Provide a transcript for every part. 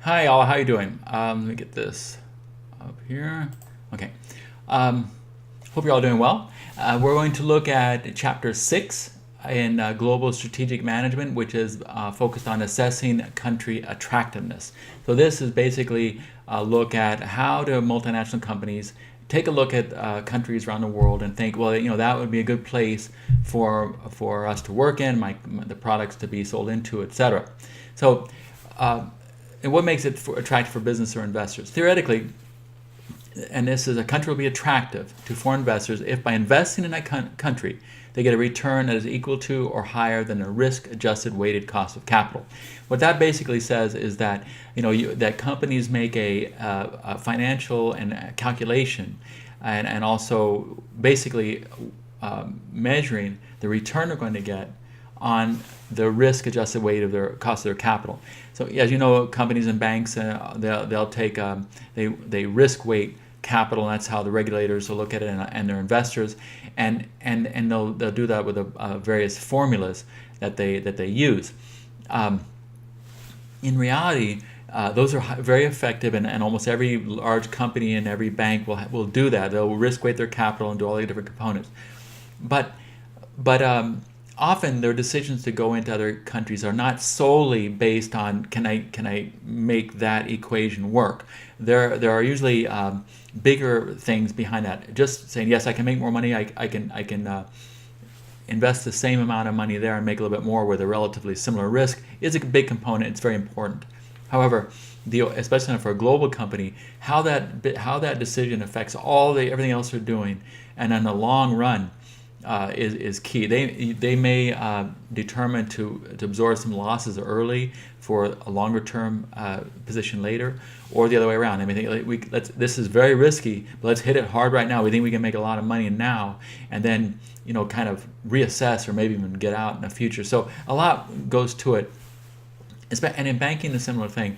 Hi all, how you doing? Let me get this up here. Okay. Um, Hope you're all doing well. We're going to look at chapter 6 in Global Strategic Management, which is focused on assessing country attractiveness. So this is basically a look at how do multinational companies take a look at countries around the world and think, well, that would be a good place for us to work in, the products to be sold into, etc. So uh, and what makes it attractive for business or investors? Theoretically, and this is a country will be attractive to foreign investors if by investing in that country they get a return that is equal to or higher than the risk-adjusted weighted cost of capital. What that basically says is that that companies make a financial and calculation, and also basically measuring the return they're going to get on the risk-adjusted weight of their cost of their capital. So as you know, companies and banks they'll take they risk weight capital, and that's how the regulators will look at it, and their investors, and they'll do that with various formulas that they use. In reality, those are very effective, and almost every large company and every bank will do that. They'll risk weight their capital and do all the different components. But often their decisions to go into other countries are not solely based on can I make that equation work. There are usually bigger things behind that. Just saying yes, I can make more money. I can invest the same amount of money there and make a little bit more with a relatively similar risk is a big component. It's very important. However, especially for a global company, how that decision affects everything else they're doing, and in the long run, is key. They may determine to absorb some losses early for a longer term position later, or the other way around. I mean, this is very risky, but let's hit it hard right now. We think we can make a lot of money now, and then kind of reassess or maybe even get out in the future. So a lot goes to it. And in banking, a similar thing.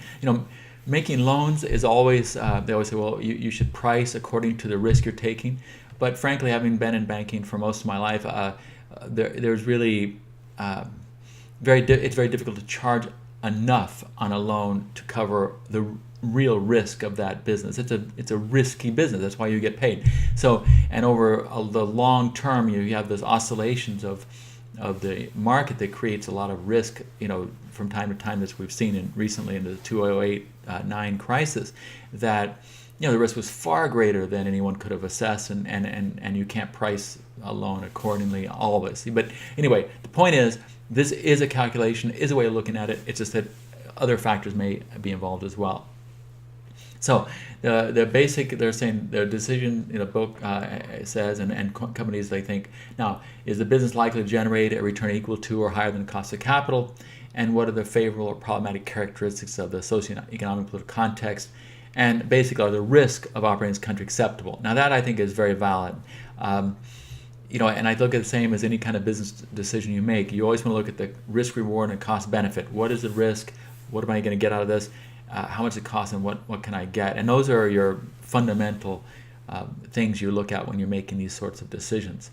Making loans is always they always say, well, you should price according to the risk you're taking. But frankly, having been in banking for most of my life, there's really it's very difficult to charge enough on a loan to cover the real risk of that business. It's a risky business. That's why you get paid. So, and over the long term, you have those oscillations of the market that creates a lot of risk. From time to time, as we've seen recently in the 2008-9 crisis, that the risk was far greater than anyone could have assessed, and you can't price a loan accordingly always. But anyway, the point is, this is a calculation, is a way of looking at it. It's just that other factors may be involved as well. So they're saying the decision in a book says, and companies, they think, now, is the business likely to generate a return equal to or higher than the cost of capital? And what are the favorable or problematic characteristics of the socioeconomic political context? And basically, are the risk of operating in this country acceptable? Now, that I think is very valid. And I look at the same as any kind of business decision you make. You always want to look at the risk reward and cost benefit. What is the risk? What am I going to get out of this? How much it costs, and what can I get? And those are your fundamental things you look at when you're making these sorts of decisions.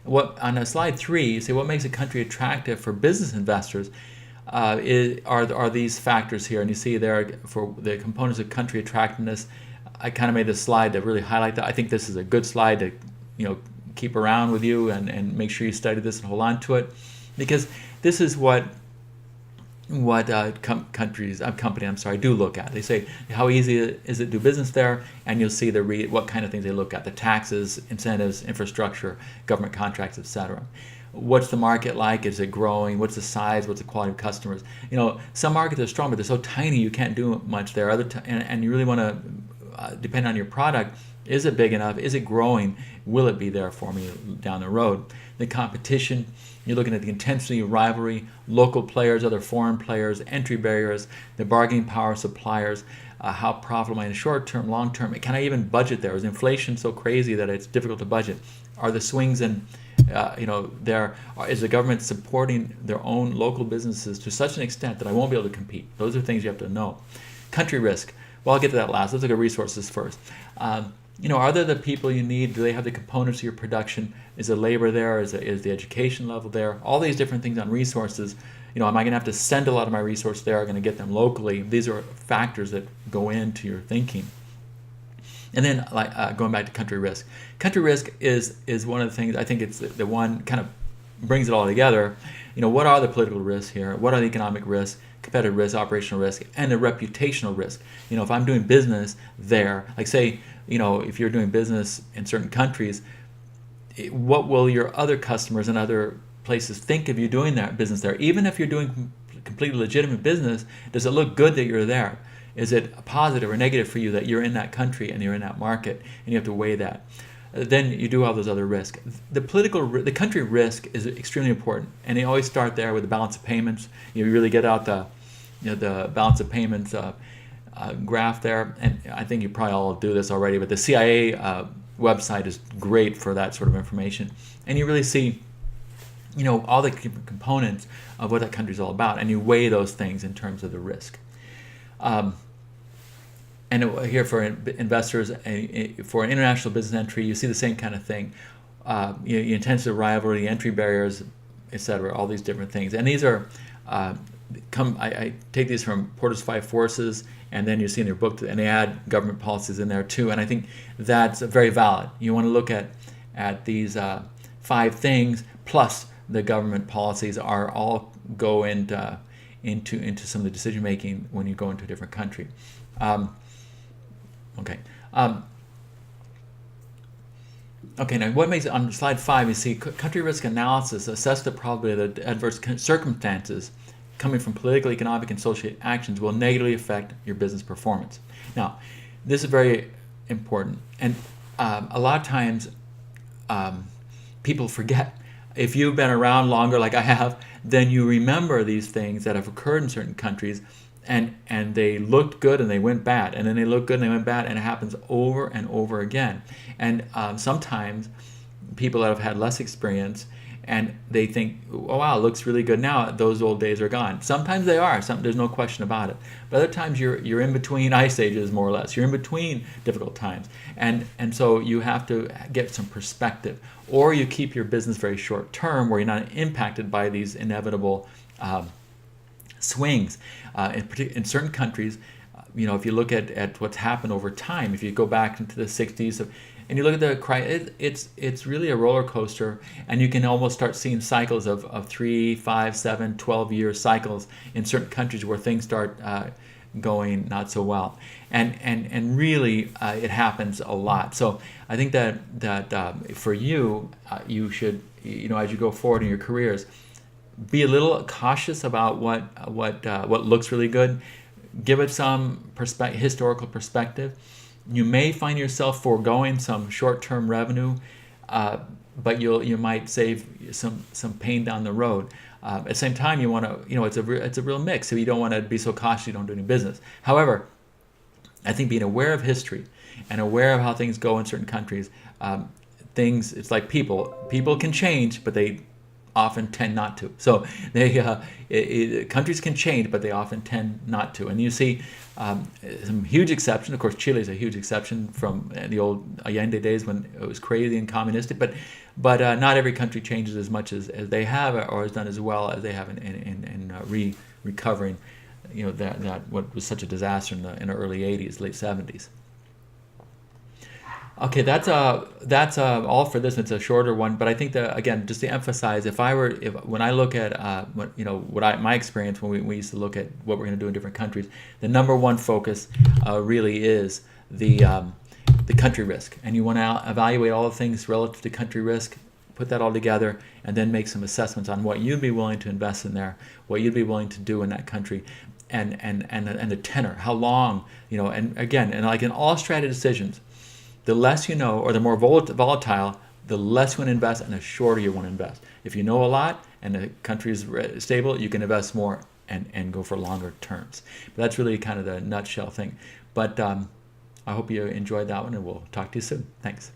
On slide 3, you say what makes a country attractive for business investors are these factors here, and you see there for the components of country attractiveness. I kind of made this slide that really highlight that. I think this is a good slide to keep around with you and make sure you study this and hold on to it, because this is what companies do look at. They say how easy is it to do business there, and you'll see what kind of things they look at: the taxes, incentives, infrastructure, government contracts, etc. What's the market like? Is it growing? What's the size? What's the quality of customers? Some markets are strong, but they're so tiny you can't do much there. And you really want to depend on your product. Is it big enough? Is it growing? Will it be there for me down the road? The competition, you're looking at the intensity of rivalry, local players, other foreign players, entry barriers, the bargaining power of suppliers, how profitable am I in the short term, long term? Can I even budget there? Is inflation so crazy that it's difficult to budget? Are the swings in, is the government supporting their own local businesses to such an extent that I won't be able to compete? Those are things you have to know. Country risk. Well, I'll get to that last. Let's look at resources first. Are there the people you need? Do they have the components of your production? Is the labor there? Is the education level there? All these different things on resources, Am I going to have to send a lot of my resources there? Am I going to get them locally? These are factors that go into your thinking. And then, going back to country risk. Country risk is one of the things, I think it's the one kind of brings it all together. What are the political risks here? What are the economic risks, competitive risk, operational risk, and the reputational risk? If I'm doing business there, like say, if you're doing business in certain countries, what will your other customers and other places think of you doing that business there? Even if you're doing completely legitimate business, does it look good that you're there? Is it positive or negative for you that you're in that country and you're in that market, and you have to weigh that? Then you do all those other risks. The country risk is extremely important, and they always start there with the balance of payments. You really get out the balance of payments graph there, and I think you probably all do this already. But the CIA website is great for that sort of information, and you really see, all the components of what that country is all about, and you weigh those things in terms of the risk. And here for investors, for an international business entry, you see the same kind of thing. You intensive rivalry, entry barriers, etc. All these different things, and these are I take these from Porter's Five Forces, and then you see in their book, and they add government policies in there too. And I think that's very valid. You want to look at these 5 things plus the government policies are all go into some of the decision making when you go into a different country. Okay, now what makes it, on slide 5, you see country risk analysis assess the probability that adverse circumstances coming from political, economic, and social actions will negatively affect your business performance. Now, this is very important, and a lot of times people forget. If you've been around longer, like I have, then you remember these things that have occurred in certain countries, and they looked good and they went bad, and then they looked good and they went bad, and it happens over and over again. And sometimes people that have had less experience, and they think, oh wow, it looks really good now, those old days are gone. Sometimes they are, there's no question about it. But other times you're in between ice ages, more or less. You're in between difficult times. And so you have to get some perspective. Or you keep your business very short term, where you're not impacted by these inevitable swings. In certain countries, if you look at what's happened over time, if you go back into the 60s, and you look at it's really a roller coaster, and you can almost start seeing cycles of 3, 5, 7, 12-year cycles in certain countries where things start going not so well, and really it happens a lot. So I think that for you, you should, as you go forward in your careers, be a little cautious about what looks really good. Give it some historical perspective. You may find yourself foregoing some short-term revenue, but you might save some pain down the road. At the same time, you want to, it's a real mix. So you don't want to be so cautious you don't do any business. However, I think being aware of history and aware of how things go in certain countries, it's like people. People can change, but they often tend not to. So countries can change, but they often tend not to. And you see some huge exceptions. Of course, Chile is a huge exception from the old Allende days when it was crazy and communistic. But not every country changes as much as they have, or has done as well as they have in recovering. That what was such a disaster in the early '80s, late '70s. Okay, that's all for this. It's a shorter one, but I think that, again, just to emphasize, when I look at my experience when we used to look at what we're going to do in different countries, the number one focus really is the country risk, and you want to evaluate all the things relative to country risk, put that all together, and then make some assessments on what you'd be willing to invest in there, what you'd be willing to do in that country, and the tenor, how long, and again, and like in all strategy decisions, the less you know, or the more volatile, the less you want to invest and the shorter you want to invest. If you know a lot and the country is stable, you can invest more and go for longer terms. But that's really kind of the nutshell thing. But I hope you enjoyed that one, and we'll talk to you soon. Thanks.